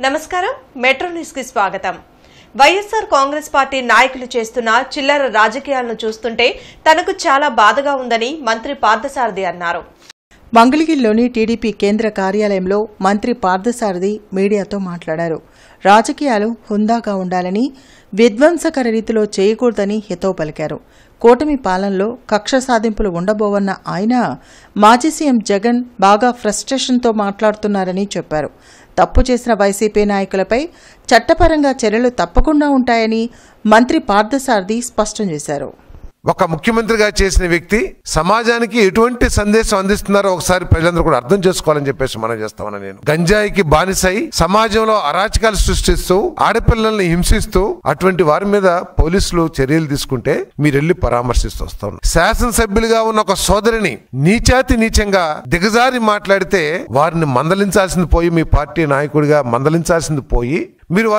నమస్కారం metro news కి స్వాగతం. వైఎస్ఆర్ కాంగ్రెస్ పార్టీ నాయకులు చేస్తున్న చిల్లర రాజకీయాలను చూస్తుంటే తనకు చాలా బాధగా ఉందని మంత్రి పార్థసారథి అన్నారు. మంగళగిరిలోని టీడీపీ కేంద్ర కార్యాలయంలో మంత్రి పార్థసారథి మీడియాతో మాట్లాడారు. రాజకీయాలు హుందాగా ఉండాలని, విధ్వంసకర రీతిలో చేయకూడదని హితవు పలికారు. కూటమి పాలనలో కక్ష సాధింపులు ఉండబోవన్న ఆయన మాజీ సీఎం జగన్ బాగా ఫ్రస్ట్రేషన్తో మాట్లాడుతున్నారని చెప్పారు. తప్పు చేసిన వైసీపీ నాయకులపై చట్టపరంగా చర్యలు తప్పకుండా ఉంటాయని మంత్రి పార్థసారథి స్పష్టం చేశారు. ఒక ముఖ్యమంత్రిగా చేసిన వ్యక్తి సమాజానికి ఎటువంటి సందేశం అందిస్తున్నారో ఒకసారి ప్రజలందరూ కూడా అర్థం చేసుకోవాలని చెప్పేసి మనం చేస్తామని నేను గంజాయికి బానిసై సమాజంలో అరాచకాలు సృష్టిస్తూ ఆడపిల్లల్ని హింసిస్తూ అటువంటి వారి మీద పోలీసులు చర్యలు తీసుకుంటే మీరెళ్లి పరామర్శిస్తూ వస్తాం. శాసనసభ్యులుగా ఉన్న ఒక సోదరిని నీచాతి నీచంగా దిగజారి మాట్లాడితే వారిని మందలించాల్సింది పోయి, మీ పార్టీ నాయకుడిగా మందలించాల్సింది పోయి మీరు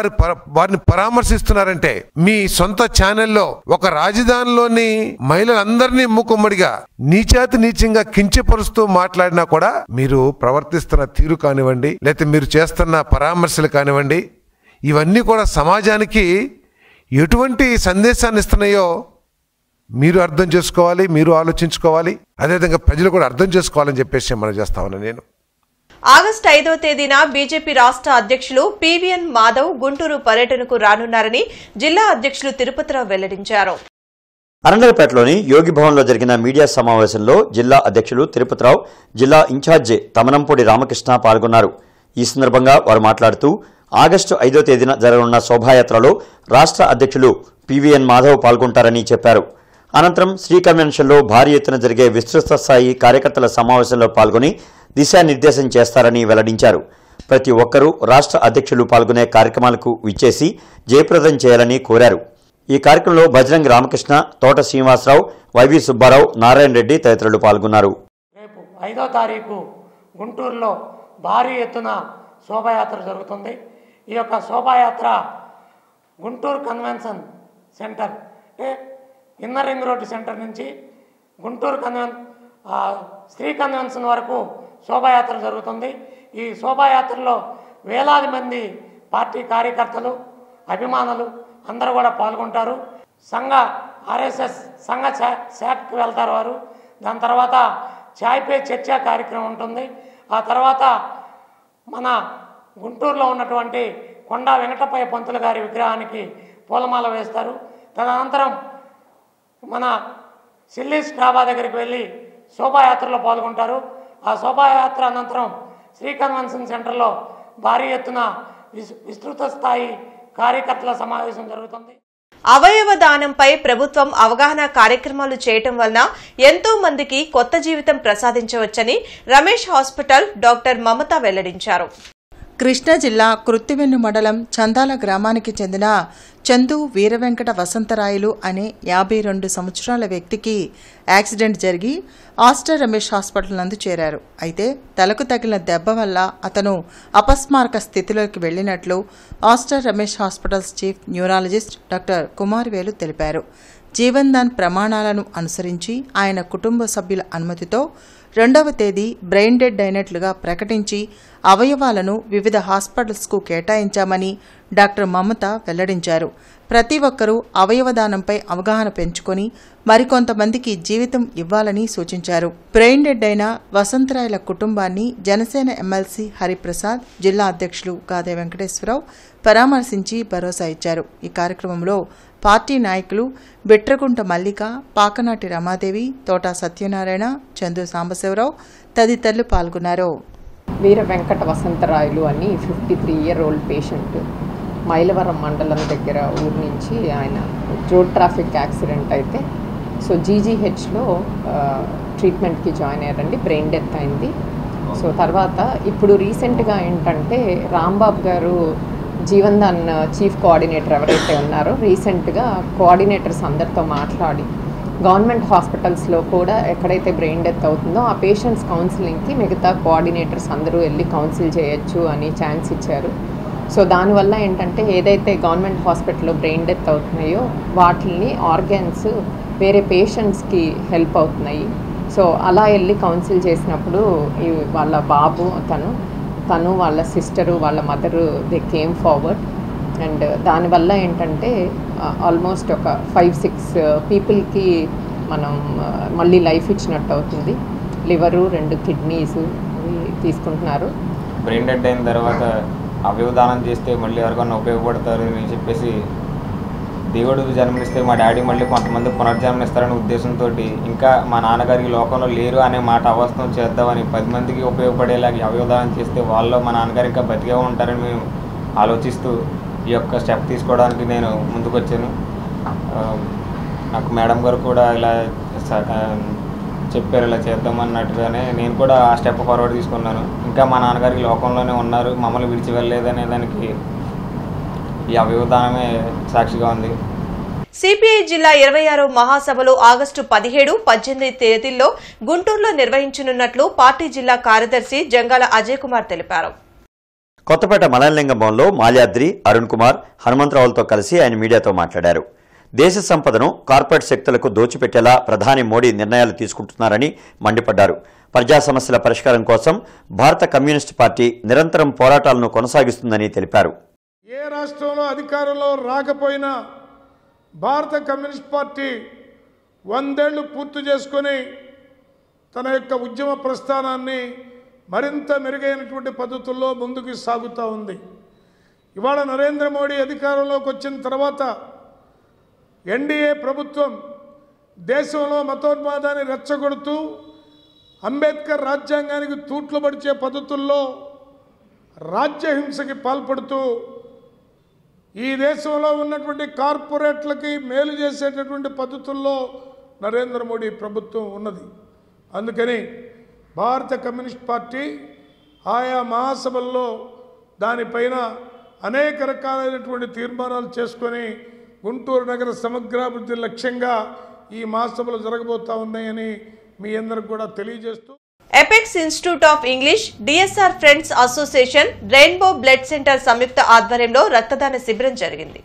వారిని పరామర్శిస్తున్నారంటే మీ సొంత ఛానల్లో ఒక రాజధానిలోని మహిళలందరినీ మూకుమ్మడిగా నీచాతి నీచంగా కించపరుస్తూ మాట్లాడినా కూడా మీరు ప్రవర్తిస్తున్న తీరు కానివ్వండి, లేకపోతే మీరు చేస్తున్న పరామర్శలు కానివ్వండి, ఇవన్నీ కూడా సమాజానికి ఎటువంటి సందేశాన్ని ఇస్తున్నాయో మీరు అర్థం చేసుకోవాలి, మీరు ఆలోచించుకోవాలి, అదేవిధంగా ప్రజలు కూడా అర్థం చేసుకోవాలని చెప్పేసి మనం చేస్తామని నేను. ఆగస్టు 5వ తేదీన బీజేపీ రాష్ట్ర అధ్యక్షులు పీవీఎన్ మాధవ్ గుంటూరు పర్యటనకు రానున్నారని జిల్లా అధ్యక్షులు తిరుపతిరావు వెల్లడించారు. అరండలపేటలోని యోగి భవన్లో జరిగిన మీడియా సమావేశంలో జిల్లా అధ్యక్షులు తిరుపతిరావు, జిల్లా ఇన్ఛార్జి తమనంపూడి రామకృష్ణ పాల్గొన్నారు. ఈ సందర్భంగా వారు మాట్లాడుతూ ఆగస్టు 5వ తేదీన జరగనున్న శోభాయాత్రలో రాష్ట్ర అధ్యక్షులు పీవీఎన్ మాధవ్ పాల్గొంటారని చెప్పారు. అనంతరం శ్రీ కన్వెన్షన్లో భారీ ఎత్తున జరిగే విస్తృత స్థాయి కార్యకర్తల సమావేశంలో పాల్గొని దిశానిర్దేశం చేస్తారని వెల్లడించారు. ప్రతి ఒక్కరూ రాష్ట్ర అధ్యక్షులు పాల్గొనే కార్యక్రమాలకు విచ్చేసి జయప్రదం చేయాలని కోరారు. ఈ కార్యక్రమంలో బజరంగ్ రామకృష్ణ, తోట శ్రీనివాసరావు, వైవి సుబ్బారావు, నారాయణ రెడ్డి తదితరులు పాల్గొన్నారు. రేపు 5వ తారీఖు గుంటూరులో భారీ ఎత్తున శోభాయాత్ర జరుగుతుంది. ఈ యొక్క శోభాయాత్ర Guntur convention centre, inner ring road centre నుంచి గుంటూరు శ్రీ కన్వెన్షన్ వరకు శోభాయాత్ర జరుగుతుంది. ఈ శోభాయాత్రలో వేలాది మంది పార్టీ కార్యకర్తలు, అభిమానులు అందరూ కూడా పాల్గొంటారు. ఆర్ఎస్ఎస్ సంఘ శాఖకి వెళ్తారు వారు. దాని తర్వాత చాయ్ పే చర్చా కార్యక్రమం ఉంటుంది. ఆ తర్వాత మన గుంటూరులో ఉన్నటువంటి కొండా వెంకటప్పయ్య పంతులు గారి విగ్రహానికి పూలమాల వేస్తారు. తదనంతరం మన సిల్లీస్ డాబా దగ్గరికి వెళ్ళి శోభాయాత్రలో పాల్గొంటారు. ఆ శోభాయాత్ర అనంతరం శ్రీ కన్వెన్షన్ సెంటర్లో భారీ ఎత్తున విస్తృత స్థాయి కార్యకర్తల సమావేశం జరుగుతుంది. అవయవ దానంపై ప్రభుత్వం అవగాహన కార్యక్రమాలు చేయటం వలన ఎంతో మందికి కొత్త జీవితం ప్రసాదించవచ్చని రమేష్ హాస్పిటల్ డాక్టర్ మమత వెల్లడించారు. కృష్ణా జిల్లా కృత్తివెన్ను మండలం చందాల గ్రామానికి చెందిన చందు వీరవెంకట వసంతరాయలు అనే 52 సంవత్సరాల వ్యక్తికి యాక్సిడెంట్ జరిగి ఆస్టర్ రమేష్ హాస్పిటల్ నందు చేరారు. అయితే తలకు తగిలిన దెబ్బ వల్ల అతను అపస్మారక స్థితిలోకి వెళ్లినట్లు Aster Ramesh hospitals chief neurologist doctor Kumarvelu తెలిపారు. జీవన్ దాన్ ప్రమాణాలను అనుసరించి ఆయన కుటుంబ సభ్యుల అనుమతితో 2వ తేదీ బ్రెయిన్ డెడ్ అయినట్లుగా ప్రకటించి అవయవాలను వివిధ హాస్పిటల్స్కు కేటాయించామని డాక్టర్ మమత వెల్లడించారు. ప్రతి ఒక్కరూ అవయవదానంపై అవగాహన పెంచుకొని మరికొంతమందికి జీవితం ఇవ్వాలని సూచించారు. బ్రెయిన్ డెడ్ అయిన వసంతరాయల కుటుంబాన్ని జనసేన ఎమ్మెల్సీ హరిప్రసాద్, జిల్లా అధ్యక్షులు గాదే వెంకటేశ్వరరావు పరామర్శించి భరోసా ఇచ్చారు. ఈ కార్యక్రమంలో పార్టీ నాయకులు బిట్రగుంట మల్లిక, పాకనాటి రమాదేవి, తోట సత్యనారాయణ, చందు సాంబశివరావు తదితరులు పాల్గొన్నారు. వీర వెంకట వసంతరాయలు అని 53-year-old పేషెంట్, మైలవరం మండలం దగ్గర ఊరు నుంచి ఆయన రోడ్ ట్రాఫిక్ యాక్సిడెంట్ అయితే జీజీహెచ్లో ట్రీట్మెంట్కి జాయిన్ అయ్యారండి. బ్రెయిన్ డెత్ అయింది. తర్వాత ఇప్పుడు రీసెంట్గా ఏంటంటే రాంబాబు గారు జీవన్ దాన్ చీఫ్ కోఆర్డినేటర్ ఎవరైతే ఉన్నారో రీసెంట్గా కోఆర్డినేటర్స్ అందరితో మాట్లాడి గవర్నమెంట్ హాస్పిటల్స్లో కూడా ఎక్కడైతే బ్రెయిన్ డెత్ అవుతుందో ఆ పేషెంట్స్ కౌన్సిలింగ్కి మిగతా కోఆర్డినేటర్స్ అందరూ వెళ్ళి కౌన్సిల్ చేయొచ్చు అని ఛాన్స్ ఇచ్చారు. దానివల్ల ఏంటంటే ఏదైతే గవర్నమెంట్ హాస్పిటల్లో బ్రెయిన్ డెత్ అవుతున్నాయో వాటిని ఆర్గాన్స్ వేరే పేషెంట్స్కి హెల్ప్ అవుతున్నాయి. అలా వెళ్ళి కౌన్సిల్ చేసినప్పుడు వాళ్ళ బాబు తను తను వాళ్ళ సిస్టరు వాళ్ళ mother they came forward and దానివల్ల ఏంటంటే ఆల్మోస్ట్ ఒక 5-6 పీపుల్కి మనం మళ్ళీ లైఫ్ ఇచ్చినట్టు అవుతుంది. లివరు 2 కిడ్నీస్ తీసుకుంటున్నారు. బ్రెయిన్ డెడ్ అయిన తర్వాత అవయవదానం చేస్తే మళ్ళీ ఎవరికన్నా ఉపయోగపడతారు అని చెప్పేసి దేవుడు జన్మనిస్తే మా డాడీ మళ్ళీ కొంతమంది పునర్జన్మనిస్తారనే ఉద్దేశంతో ఇంకా మా నాన్నగారికి లోకంలో లేరు అనే మాట అవస్థం చేద్దామని 10 మందికి ఉపయోగపడేలాగా అవయవదానం చేస్తే వాళ్ళు మా నాన్నగారు ఇంకా బతికే ఉంటారని మేము ఆలోచిస్తూ ఈ యొక్క స్టెప్ తీసుకోవడానికి నేను ముందుకు వచ్చాను. నాకు మేడం గారు కూడా ఇలా చెప్పారు ఇలా చేద్దామన్నట్టుగానే నేను కూడా ఆ స్టెప్ ఫార్వర్డ్ తీసుకున్నాను. ఇంకా మా నాన్నగారికి లోకంలోనే ఉన్నారు, మమ్మల్ని విడిచి వెళ్ళలేదనే దానికి ఈ అవయవదానమే సాక్షిగా ఉంది. సిపిఐ జిల్లా 26వ మహాసభలు ఆగస్టు 17, 18 తేదీల్లో గుంటూరులో నిర్వహించనున్నట్లు పార్టీ జిల్లా కార్యదర్శి జంగాల అజయ్ కుమార్ తెలిపారు. కొత్తపేట మలయలింగం భవన్లో మాల్యాద్రి, అరుణ్ కుమార్, హనుమంతరావులతో కలిసి ఆయన మీడియాతో మాట్లాడారు. దేశ సంపదను కార్పొరేట్ శక్తులకు దోచిపెట్టేలా ప్రధాని మోడీ నిర్ణయాలు తీసుకుంటున్నారని మండిపడ్డారు. ప్రజా సమస్యల పరిష్కారం కోసం భారత కమ్యూనిస్టు పార్టీ నిరంతరం పోరాటాలను కొనసాగిస్తుందని తెలిపారు. ఏ రాష్ట్రంలో అధికారంలో రాకపోయినా భారత కమ్యూనిస్ట్ పార్టీ 100 ఏళ్లు పూర్తి చేసుకొని తన యొక్క ఉద్యమ ప్రస్థానాన్ని మరింత మెరుగైనటువంటి పద్ధతుల్లో ముందుకు సాగుతూ ఉంది. ఇవాళ నరేంద్ర మోడీ అధికారంలోకి వచ్చిన తర్వాత ఎన్డీఏ ప్రభుత్వం దేశంలో మతోన్మాదాన్ని రెచ్చగొడుతూ అంబేద్కర్ రాజ్యాంగానికి తూట్లు పడిచే పద్ధతుల్లో రాజ్యహింసకి పాల్పడుతూ ఈ దేశంలో ఉన్నటువంటి కార్పొరేట్లకి మేలు చేసేటటువంటి పద్ధతుల్లో నరేంద్ర మోడీ ప్రభుత్వం ఉన్నది. అందుకని భారత కమ్యూనిస్ట్ పార్టీ ఆయా మహాసభల్లో దానిపైన అనేక రకాలైనటువంటి తీర్మానాలు చేసుకొని గుంటూరు నగర సమగ్రాభివృద్ధి లక్ష్యంగా ఈ మహాసభలు జరగబోతా ఉన్నాయని మీ అందరికి కూడా తెలియజేస్తూ Apex institute of English, DSR friends association, rainbow blood centre సంయుక్త ఆధ్వర్యంలో రక్తదాన శిబిరం జరిగింది.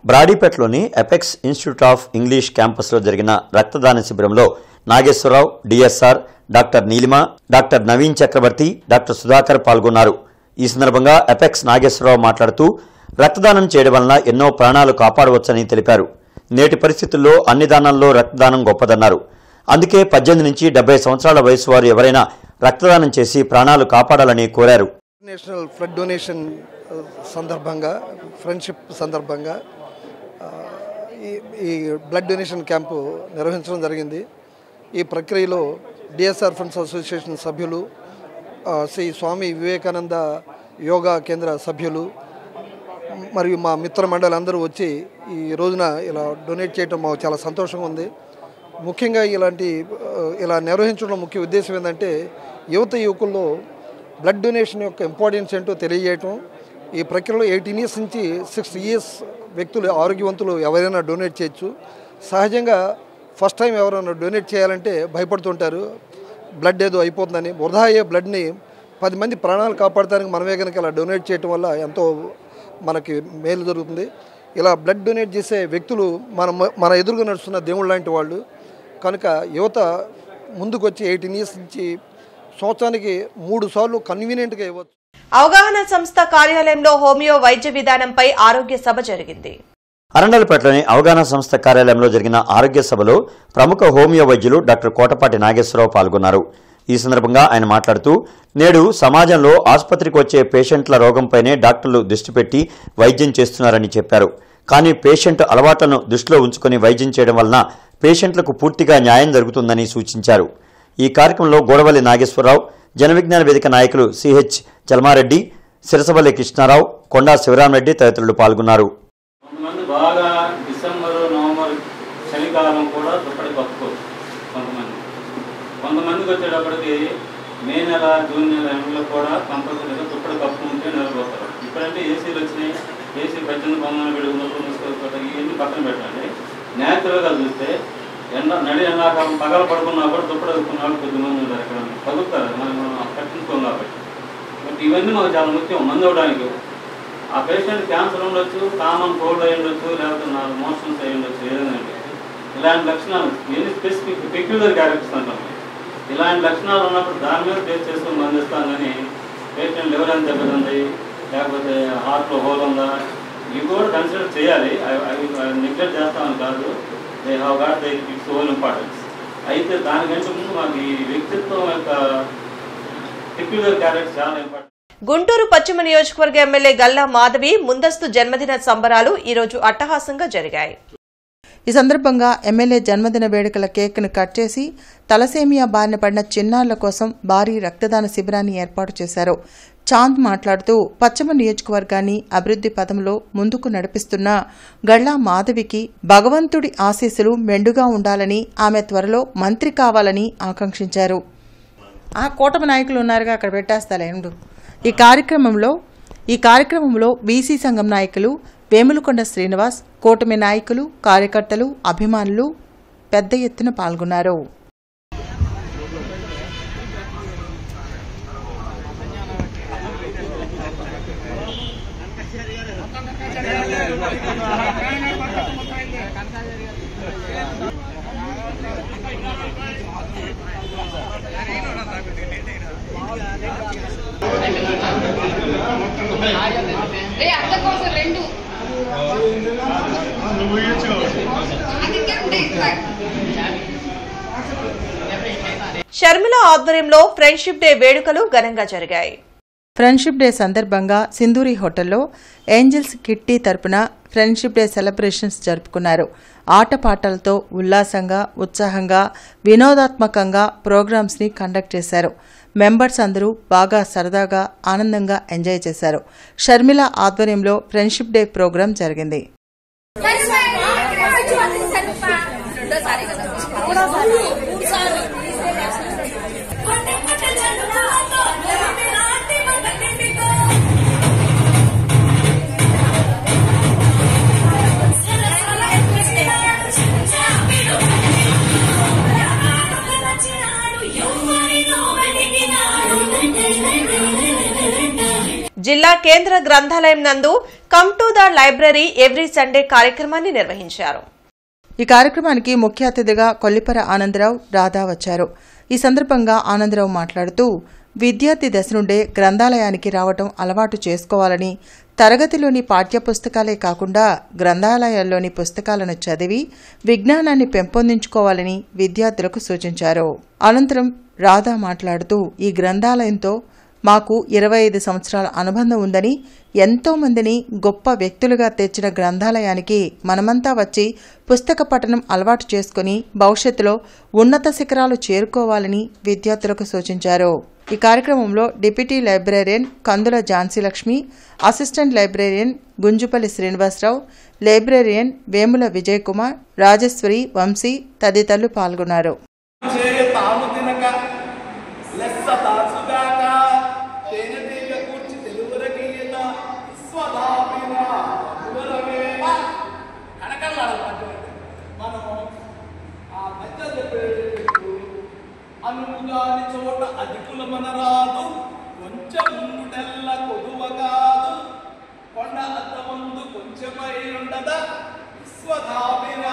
బ్రాడీపేటలోని ఎపెక్స్ ఇన్స్టిట్యూట్ ఆఫ్ ఇంగ్లీష్ క్యాంపస్లో జరిగిన రక్తదాన శిబిరంలో Nageswararao, DSR, doctor Neelima, doctor Naveen Chakravarthi, doctor Sudhakar పాల్గొన్నారు. ఈ సందర్భంగా ఎపెక్స్ నాగేశ్వరరావు మాట్లాడుతూ రక్తదానం చేయడం వలన ఎన్నో ప్రాణాలు కాపాడవచ్చని తెలిపారు. నేటి పరిస్థితుల్లో అన్ని దానాల్లో రక్తదానం గొప్పదన్నారు. అందుకే 18 నుంచి 70 సంవత్సరాల వయసు వారు ఎవరైనా రక్తదానం చేసి ప్రాణాలు కాపాడాలని కోరారు. నేషనల్ బ్లడ్ డొనేషన్ సందర్భంగా, ఫ్రెండ్షిప్ సందర్భంగా ఈ బ్లడ్ డొనేషన్ క్యాంపు నిర్వహించడం జరిగింది. ఈ ప్రక్రియలో డిఎస్ఆర్ ఫ్రెండ్స్ అసోసియేషన్ సభ్యులు, శ్రీ స్వామి వివేకానంద యోగా కేంద్ర సభ్యులు మరియు మా మిత్ర మండలి అందరూ వచ్చి ఈ రోజున ఇలా డొనేట్ చేయడం మాకు చాలా సంతోషంగా ఉంది. ముఖ్యంగా ఇలా నిర్వహించడం ముఖ్య ఉద్దేశం ఏంటంటే యువకుల్లో బ్లడ్ డొనేషన్ యొక్క ఇంపార్టెన్స్ ఏంటో తెలియజేయటం. ఈ ప్రక్రియలో 18 ఇయర్స్ నుంచి 60 ఇయర్స్ వ్యక్తులు, ఆరోగ్యవంతులు ఎవరైనా డొనేట్ చేయొచ్చు. సహజంగా ఫస్ట్ టైం ఎవరైనా డొనేట్ చేయాలంటే భయపడుతుంటారు, బ్లడ్ ఏదో అయిపోతుందని. వృధా అయ్యే బ్లడ్ని 10 మంది ప్రాణాలు కాపాడటానికి మనమే కనుక ఇలా డొనేట్ చేయటం వల్ల ఎంతో మనకి మేలు జరుగుతుంది. ఇలా బ్లడ్ డొనేట్ చేసే వ్యక్తులు మన ఎదురుగా నడుస్తున్న దేవుళ్ళు లాంటి వాళ్ళు కనుక యువత ముందుకు వచ్చి 18 ఇయర్స్ నుంచి సంవత్సరానికి 3 సార్లు కన్వీనియంట్గా ఇవ్వచ్చు. అవగాహన సంస్థ కార్యాలయంలో హోమియో వైద్య విధానంపై ఆరోగ్య సభ జరిగింది. అరండలపేటలోని అవగాహన సంస్థ కార్యాలయంలో జరిగిన ఆరోగ్య సభలో ప్రముఖ హోమియో వైద్యులు డాక్టర్ కోటపాటి నాగేశ్వరరావు పాల్గొన్నారు. ఈ సందర్భంగా ఆయన మాట్లాడుతూ నేడు సమాజంలో ఆసుపత్రికి వచ్చే పేషెంట్ల రోగంపైనే డాక్టర్లు దృష్టి పెట్టి వైద్యం చేస్తున్నారని చెప్పారు. కానీ పేషెంట్ అలవాట్లను దృష్టిలో ఉంచుకొని వైద్యం చేయడం వలన పేషెంట్లకు పూర్తిగా న్యాయం జరుగుతుందని సూచించారు. ఈ కార్యక్రమంలో గోడవల్లి నాగేశ్వరరావు, జనవిజ్ఞాన వేదిక నాయకులు సిహెచ్ చల్మారెడ్డి, సిరసబల్లి కృష్ణారావు, కొండా శివరామరెడ్డి తదితరులు పాల్గొన్నారు. కొంతమంది బాగా డిసెంబరు, నవంబర్ చలికాలం కూడా దుప్పటి కప్పుకోవచ్చు. కొంతమందికి వచ్చేటప్పటికి మే నెల, జూన్ నెల ఎండలో కూడా కంపల్సరీగా దుప్పటి కప్పుకుంటే నిలబోతారు. ఇప్పుడంటే ఏసీలు వచ్చినాయి, ఏసీ 18 బంగారం పెడుకున్నప్పుడు ఇవన్నీ పక్కన పెట్టండి. న్యాచురల్గా చూస్తే ఎండాకాలం పగల పడుకున్నా కూడా దుప్పటి కప్పుకున్న వాళ్ళు కొద్దిమంది ఉంటారు. ఇక్కడ పగులుతారు, మనం కట్టించుకోం కాబట్టి. బట్ ఇవన్నీ మాకు చాలా ముఖ్యం మందు అవ్వడానికి. ఆ పేషెంట్ క్యాన్సర్ ఉండొచ్చు, కామన్ కోల్డ్ అయి ఉండొచ్చు, లేకపోతే మోషన్స్ అయి ఉండొచ్చు, ఏదైనా ఇలాంటి లక్షణాలు ఎన్ని స్పెసిఫిక్ పెక్యులర్ క్యారెక్టర్స్ అంటాం. ఇలాంటి లక్షణాలు ఉన్నప్పుడు దాని మీద బేస్ చేసుకొని మందిస్తాం. కానీ పేషెంట్ లివర్ ఎంత దెబ్బతింది, లేకపోతే హార్ట్లో హోల్ ఉందా, ఇవి కూడా కన్సిడర్ చేయాలి. అవి నెగ్లెక్ట్ చేస్తామని కాదు. They have got they its own importance. అయితే దానికంటే ముందు మాకు ఈ వ్యక్తిత్వం యొక్క పెక్యులర్ క్యారెక్టర్స్ చాలా ఇంపార్టెంట్. గుంటూరు పశ్చిమ నియోజకవర్గ ఎమ్మెల్యే గల్లా మాధవి ముందస్తు జన్మదిన సంబరాలు ఈరోజు అట్టహాసంగా జరిగాయి. ఈ సందర్భంగా ఎమ్మెల్యే జన్మదిన వేడుకల కేక్ను కట్ చేసి తలసేమియా బారిన పడిన చిన్నారుల కోసం భారీ రక్తదాన శిబిరాన్ని ఏర్పాటు చేశారు. చాంద్ మాట్లాడుతూ పశ్చిమ నియోజకవర్గాన్ని అభివృద్ధి పథంలో ముందుకు నడిపిస్తున్న గళ్లా మాధవికి భగవంతుడి ఆశీస్సులు మెండుగా ఉండాలని, ఆమె త్వరలో మంత్రి కావాలని ఆకాంక్షించారు. ఆ కూటమి నాయకులు ఉన్నారుగా, అక్కడ పెట్టేస్తాలేండు. ఈ కార్యక్రమంలో బీసీ సంఘం నాయకులు వేములకొండ శ్రీనివాస్, కూటమి నాయకులు, కార్యకర్తలు, అభిమానులు పెద్ద ఎత్తున పాల్గొన్నారు. షర్మిల ఆధ్వర్యంలో ఫ్రెండ్షిప్ డే వేడుకలు ఘనంగా జరిగాయి. ఫ్రెండ్షిప్ డే సందర్భంగా సింధూరి హోటల్లో ఏంజల్స్ కిట్టి తరపున ఫ్రెండ్షిప్ డే సెలబ్రేషన్స్ జరుపుకున్నారు. ఆటపాటలతో ఉల్లాసంగా, ఉత్సాహంగా, వినోదాత్మకంగా ప్రోగ్రామ్స్ ని కండక్ట్ చేశారు. మెంబర్స్ అందరూ బాగా సరదాగా, ఆనందంగా ఎంజాయ్ చేశారు. షర్మిల ఆధ్వర్యంలో ఫ్రెండ్షిప్ డే ప్రోగ్రాం జరిగింది. జిల్లా కేంద్ర గ్రంథాలయం నందు come to the library every Sunday కార్యక్రమాన్ని నిర్వహించారు. ఈ కార్యక్రమానికి ముఖ్య అతిథిగా కొల్లిపర ఆనందరావు, రాధా వచ్చారు. ఈ సందర్భంగా ఆనందరావు మాట్లాడుతూ విద్యార్థి దశ నుండే గ్రంథాలయానికి రావటం అలవాటు చేసుకోవాలని, తరగతిలోని పాఠ్యపుస్తకాలే కాకుండా గ్రంథాలయాల్లోని పుస్తకాలను చదివి విజ్ఞానాన్ని పెంపొందించుకోవాలని విద్యార్థులకు సూచించారు. అనంతరం రాధా మాట్లాడుతూ ఈ గ్రంథాలయంతో మాకు 25 సంవత్సరాల అనుబంధం ఉందని, ఎంతో మందిని గొప్ప వ్యక్తులుగా తెచ్చిన గ్రంథాలయానికి మనమంతా వచ్చి పుస్తక పఠనం అలవాటు చేసుకుని భవిష్యత్తులో ఉన్నత శిఖరాలు చేరుకోవాలని విద్యార్థులకు సూచించారు. ఈ కార్యక్రమంలో deputy librarian Kandula Jhansilakshmi, assistant librarian Gunjupalli Srinivasarao, librarian Vemula Vijay Kumar, Rajeshwari, Vamsi తదితరులు పాల్గొన్నారు. అనుగాని చోట అధికుల మనరాదు కొంచెం ముందుటెల్ల కొదువగాదు కొండ అద్దమందు కొంచెమై ఉండద విశ్వధాపిన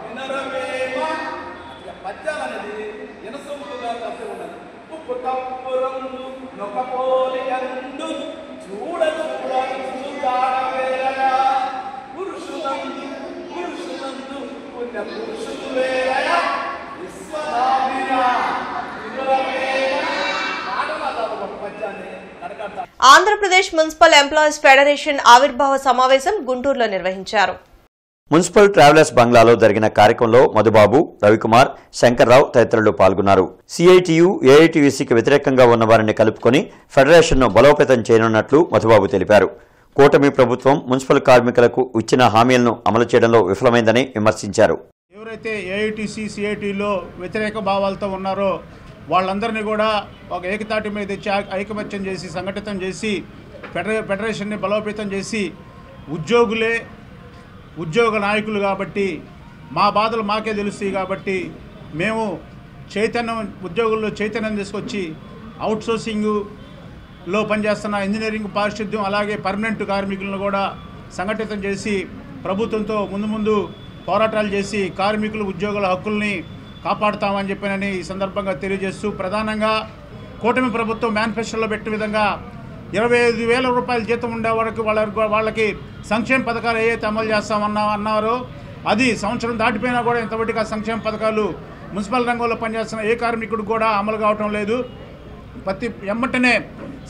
వినరవేమ. పద్యాలనేది వినసొంపుగా కలిసి ఉన్నది. ఉప్పు తప్పు రంగు నొకపోలి అందు చూడ చూడ చూడాడవేరయ పురుషులందు పురుషులందు పుణ్య పురుషులు వేరయ విశ్వధాపిన. ఆంధ్రప్రదేశ్ మున్సిపల్ ఎంప్లాయీస్ ఫెడరేషన్ ఆవిర్భావ సమావేశం గుంటూరులో నిర్వహించారు. మున్సిపల్ ట్రావెలర్స్ బంగ్లాలో జరిగిన కార్యక్రమంలో మధుబాబు, రవికుమార్, శంకర్రావు తదితరులు పాల్గొన్నారు. సిఐటియు, ఏఐటియుసికి వ్యతిరేకంగా ఉన్న వారిని కలుపుకొని ఫెడరేషన్ను బలోపేతం చేయనున్నట్లు మధుబాబు తెలిపారు. కూటమి ప్రభుత్వం మున్సిపల్ కార్మికులకు ఇచ్చిన హామీలను అమలు చేయడంలో విఫలమైందని విమర్శించారు. ఎవరైతే ఏఐటిసి, సిఐటిలో వ్యతిరేక భావాలతో ఉన్నారో వాళ్ళందరినీ కూడా ఒక ఏకతాటి మీద తెచ్చి ఐకమత్యం చేసి సంఘటితం చేసి ఫెడరేషన్ని బలోపేతం చేసి ఉద్యోగ నాయకులు కాబట్టి మా బాధలు మాకే తెలుస్తాయి కాబట్టి మేము ఉద్యోగుల్లో చైతన్యం తీసుకొచ్చి అవుట్సోర్సింగ్లో పనిచేస్తున్న ఇంజనీరింగ్, పారిశుద్ధ్యం అలాగే పర్మనెంట్ కార్మికులను కూడా సంఘటితం చేసి ప్రభుత్వంతో ముందు పోరాటాలు చేసి కార్మికులు, ఉద్యోగుల హక్కుల్ని కాపాడుతామని చెప్పినని ఈ సందర్భంగా తెలియజేస్తూ, ప్రధానంగా కూటమి ప్రభుత్వం మేనిఫెస్టోలో పెట్టిన విధంగా 25,000 రూపాయల జీతం ఉండే వరకు వాళ్ళకి సంక్షేమ పథకాలు ఏవైతే అమలు చేస్తామన్నారో అది సంవత్సరం దాటిపోయినా కూడా ఇంతవరకు సంక్షేమ పథకాలు మున్సిపల్ రంగంలో పనిచేస్తున్న ఏ కార్మికుడు కూడా అమలు కావటం లేదు. ప్రతి ఎమ్మటనే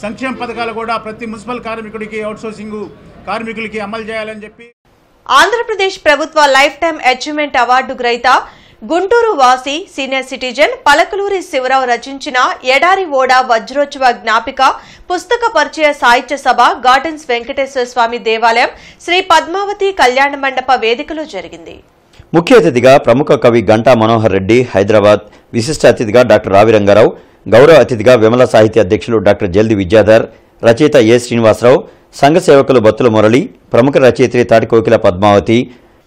సంక్షేమ పథకాలు కూడా ప్రతి మున్సిపల్ కార్మికుడికి అవుట్సోర్సింగ్ కార్మికులకి అమలు చేయాలని చెప్పి ఆంధ్రప్రదేశ్ ప్రభుత్వ లైఫ్ టైం అచీవ్మెంట్ అవార్డు గ్రహీత గుంటూరు వాసి సీనియర్ సిటిజన్ పలకలూరి శివరావు రచించిన ఎడారి ఓడ వజ్రోత్సవ జ్ఞాపిక పుస్తక పరిచయ సాహిత్య సభ గార్డెన్స్ వెంకటేశ్వర స్వామి దేవాలయం శ్రీ పద్మావతి కళ్యాణ మండప వేదికలో జరిగింది. ముఖ్య అతిథిగా ప్రముఖ కవి గంటా మనోహర్ రెడ్డి హైదరాబాద్, విశిష్ట అతిథిగా డాక్టర్ రావి రంగారావు, గౌరవ అతిథిగా విమల సాహిత్య అధ్యక్షులు డాక్టర్ జల్ది విద్యాధర్, రచయిత ఏ శ్రీనివాసరావు, సంఘ సేవకులు బత్తుల మురళి, ప్రముఖ రచయిత్రి తాటికోకిల పద్మావతి,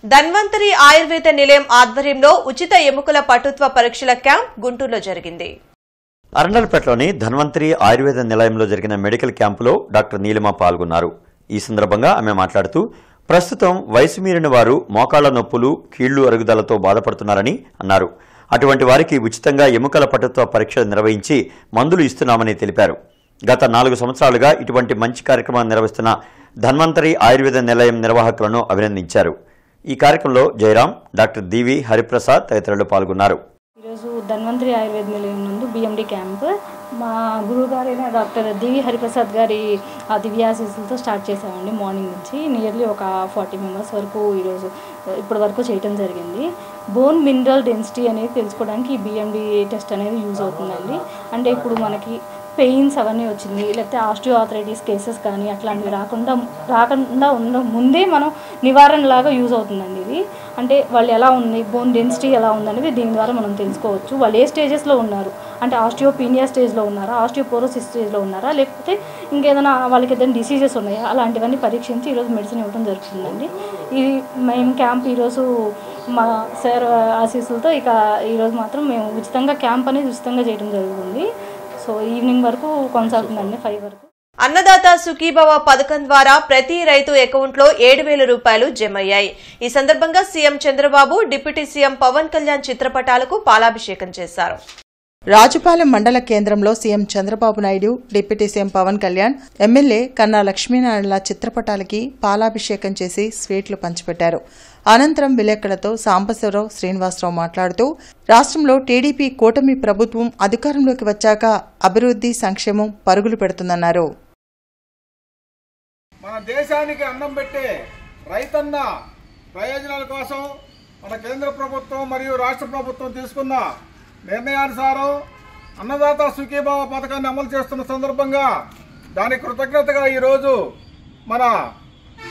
ధన్వంతరి ఆయుర్వేద నిలయం ఆధ్వర్యంలో ఉచిత ఎముకల పటుత్వ పరీక్షల క్యాంప్ గుంటూరులో జరిగింది. అరండల్పేటలోని ధన్వంతరి ఆయుర్వేద నిలయంలో జరిగిన మెడికల్ క్యాంపులో డాక్టర్ నీలిమ పాల్గొన్నారు. ఈ సందర్భంగా ఆమె మాట్లాడుతూ ప్రస్తుతం వయసు మీరిన వారు మోకాళ్ల నొప్పులు, కీళ్లు అరుగుదలతో బాధపడుతున్నారని అన్నారు. అటువంటి వారికి ఉచితంగా ఎముకల పటుత్వ పరీక్షలు నిర్వహించి మందులు ఇస్తున్నామని తెలిపారు. గత 4 సంవత్సరాలుగా ఇటువంటి మంచి కార్యక్రమాన్ని నిర్వహిస్తున్న ధన్వంతరి ఆయుర్వేద నిలయం నిర్వాహకులను అభినందించారు. ఈ కార్యక్రమంలో జయరాం, డాక్టర్ డివి హరిప్రసాద్ తదితరులు పాల్గొన్నారు. ఈరోజు ధన్వంతరి ఆయుర్వేద నిలయం నందు బిఎండి క్యాంప్ మా గురువు గారైన డాక్టర్ డివి హరిప్రసాద్ గారి దివ్యాశీస్సులతో స్టార్ట్ చేశామండి. మార్నింగ్ నుంచి నియర్లీ ఒక 40 మెంబర్స్ వరకు ఈరోజు ఇప్పటి వరకు చేయడం జరిగింది. బోన్ మినరల్ డెన్సిటీ అనేది తెలుసుకోవడానికి ఈ బిఎండి టెస్ట్ అనేది యూజ్ అవుతుందండి. అంటే ఇప్పుడు మనకి పెయిన్స్ అవన్నీ వచ్చింది, లేకపోతే ఆస్టియోఆర్థరైటిస్ కేసెస్ కానీ అట్లాంటివి రాకుండా ఉన్న ముందే మనం నివారణలాగా యూజ్ అవుతుందండి ఇది. అంటే వాళ్ళు ఎలా ఉంది, బోన్ డెన్సిటీ ఎలా ఉందనేది దీని ద్వారా మనం తెలుసుకోవచ్చు. వాళ్ళు ఏ స్టేజెస్లో ఉన్నారు, అంటే ఆస్టియోపీనియా స్టేజ్లో ఉన్నారా, ఆస్టియోపోరోసిస్ స్టేజ్లో ఉన్నారా, లేకపోతే ఇంకేదైనా వాళ్ళకి ఏదైనా డిసీజెస్ ఉన్నాయా, అలాంటివన్నీ పరీక్షించి ఈరోజు మెడిసిన్ ఇవ్వడం జరుగుతుందండి. ఇది మేము క్యాంప్ ఈరోజు మా సార్ ఆశీస్సులతో ఈరోజు మాత్రం మేము ఉచితంగా క్యాంప్ అనేది ఉచితంగా చేయడం జరుగుతుంది. సో ఈవినింగ్ వరకు కొనసాగుతుందండి, 5 వరకు. అన్నదాత సుఖీభవ పథకం ద్వారా ప్రతి రైతు అకౌంట్లో 7,000 రూపాయలు జమయ్యాయి. ఈ సందర్భంగా CM Chandrababu, deputy CM Pawan Kalyan చిత్రపటాలకు పాలాభిషేకం చేశారు. రాజుపాలెం మండల కేంద్రంలో CM Chandrababu Naidu, deputy CM Pawan Kalyan, MLA Kanna లక్ష్మీనారాయణల చిత్రపటాలకి పాలాభిషేకం చేసి స్వీట్లు పంచిపెట్టారు. అనంతరం విలేకరులతో సాంబశివరావు శ్రీనివాసరావు మాట్లాడుతూ రాష్ట్రంలో టీడీపీ కూటమి ప్రభుత్వం అధికారంలోకి వచ్చాక అభివృద్ధి, సంక్షేమం పరుగులు పెడుతుందన్నారు. మన దేశానికి అన్నం పెట్టే రైతన్న ప్రయోజనాల కోసం మన కేంద్ర ప్రభుత్వం మరియు రాష్ట్ర ప్రభుత్వం తీసుకున్న నిర్ణయానుసారం అన్నదాత సుఖీభావ పథకాన్ని అమలు చేస్తున్న సందర్భంగా దానికి కృతజ్ఞతగా ఈరోజు మన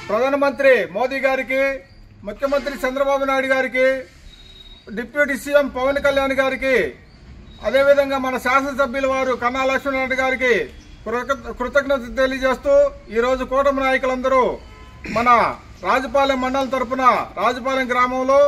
ప్రధానమంత్రి మోదీ గారికి, ముఖ్యమంత్రి చంద్రబాబు నాయుడు గారికి, డిప్యూటీ సీఎం పవన్ కళ్యాణ్ గారికి, అదేవిధంగా మన శాసనసభ్యుల వారు కన్నా లక్ష్మీనారాయణ గారికి కృతజ్ఞత తెలియజేస్తూ ఈరోజు కూటమి నాయకులందరూ మన రాజుపాలెం మండలం తరపున రాజుపాలెం గ్రామంలో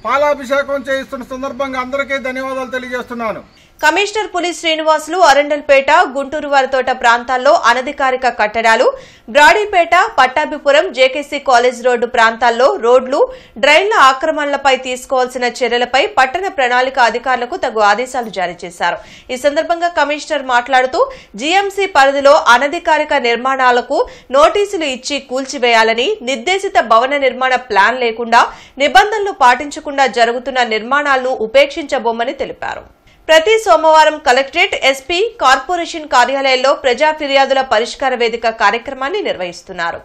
పాలాభిషేకం చేయిస్తున్న సందర్భంగా అందరికీ ధన్యవాదాలు తెలియజేస్తున్నాను. కమిషనర్ పులి శ్రీనివాసులు అరండల్పేట, గుంటూరు వారితోట ప్రాంతాల్లో అనధికారిక కట్టడాలు, Brodipet, Pattabhipuram, JKC college road ప్రాంతాల్లో రోడ్లు, డ్రైన్ల ఆక్రమణలపై తీసుకోవాల్సిన చర్యలపై పట్టణ ప్రణాళిక అధికారులకు తగు ఆదేశాలు జారీ చేశారు. ఈ సందర్భంగా కమిషనర్ మాట్లాడుతూ జీఎంసీ పరిధిలో అనధికారిక నిర్మాణాలకు నోటీసులు ఇచ్చి కూల్చివేయాలని, నిర్దేశిత భవన నిర్మాణ ప్లాన్ లేకుండా, నిబంధనలు పాటించకుండా జరుగుతున్న నిర్మాణాలను ఉపేక్షించబోమని తెలిపారు. ప్రతి సోమవారం కలెక్టరేట్, ఎస్పీ, కార్పొరేషన్ కార్యాలయాల్లో ప్రజా ఫిర్యాదుల పరిష్కార వేదిక కార్యక్రమాన్ని నిర్వహిస్తున్నారు.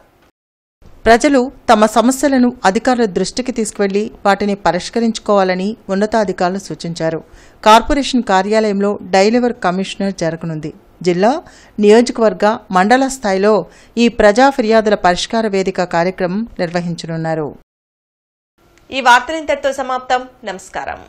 ప్రజలు తమ సమస్యలను అధికారుల దృష్టికి తీసుకువెళ్లి వాటిని పరిష్కరించుకోవాలని ఉన్నతాధికారులు సూచించారు. కార్పొరేషన్ కార్యాలయంలో డైలీ వర్క్ కమిషనర్ జరగనుంది. జిల్లా, నియోజకవర్గ, మండల స్థాయిలో ఈ ప్రజా ఫిర్యాదుల పరిష్కార వేదిక కార్యక్రమం నిర్వహించనున్నారు. ఈ వార్తలు ఇంతటితో సమాప్తం. నమస్కారం.